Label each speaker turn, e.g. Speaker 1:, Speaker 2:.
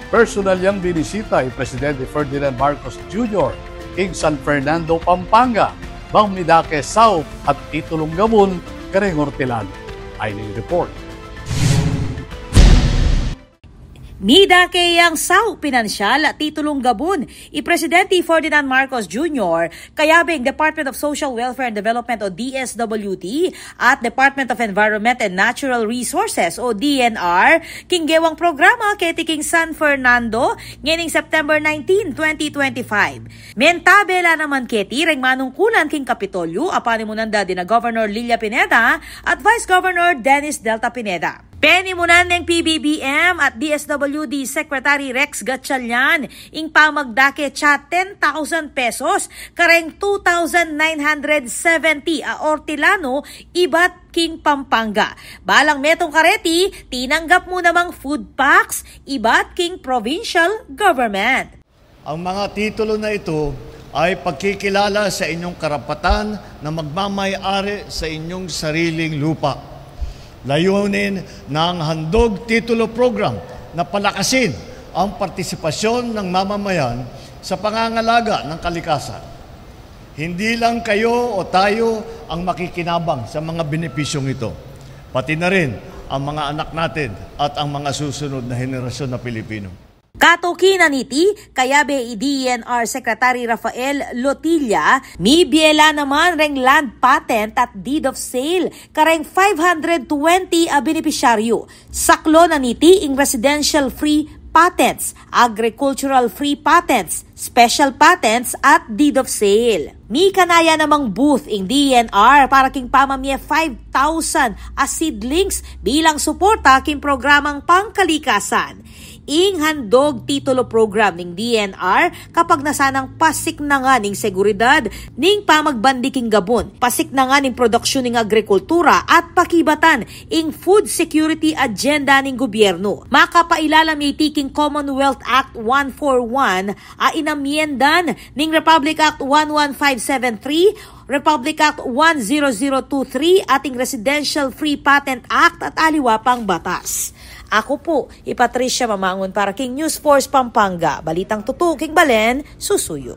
Speaker 1: Personal yang binisita ni Presidente Ferdinand Marcos Jr. ing San Fernando, Pampanga, bang midake South at titulong gabon kareng hortilano. Ay report.
Speaker 2: Mida kayang sao pinansyal at titulong gabon i-Presidente Ferdinand Marcos Jr. kayabing Department of Social Welfare and Development o DSWD at Department of Environment and Natural Resources o DNR kinggewang programa kay tiking San Fernando nganing September 19, 2025. Mentabela naman keti reng manungkulan king Kapitolyo apani munanda din na Governor Lilia Pineda at Vice Governor Dennis Delta Pineda. Penimunan ng PBBM at DSWD Secretary Rex Gatchalian ing pamagdake tsa 10,000 pesos kareng 2,970 a hortilano ibat king Pampanga. Balang metong kareti, tinanggap mo namang food packs ibat king provincial government.
Speaker 3: Ang mga titulo na ito ay pagkikilala sa inyong karapatan na magmamay-ari sa inyong sariling lupa. Layunin ng Handog Titulo Program na palakasin ang partisipasyon ng mamamayan sa pangangalaga ng kalikasan. Hindi lang kayo o tayo ang makikinabang sa mga benepisyong ito, pati na rin ang mga anak natin at ang mga susunod na henerasyon na Pilipino.
Speaker 2: Katukinan iti, kayabe i-DNR Secretary Rafael Lotilla, mi biela naman reng land patent at deed of sale, kareng 520 a benepisyaryo. Saklo na niti ing residential free patents, agricultural free patents, special patents at deed of sale. Mi kanaya namang booth ing DNR para king pamamye 5,000 a seedlings bilang suporta king programang pangkalikasan. Ing handog titulo program ning DNR kapag nasanang pasik na nga ning seguridad ning pamagbandiking gabon, pasik na nga ning produksyon ning agrikultura at pakibatan ing food security agenda ning gobyerno. Makapailalam itiking Commonwealth Act 141 a inamyendan ning Republic Act 11573, Republic Act 10023 ating Residential Free Patent Act at aliwa pang batas. Ako po, Patricia Mamangon para King News Force Pampanga. Balitang tutuking Balen, susuyo.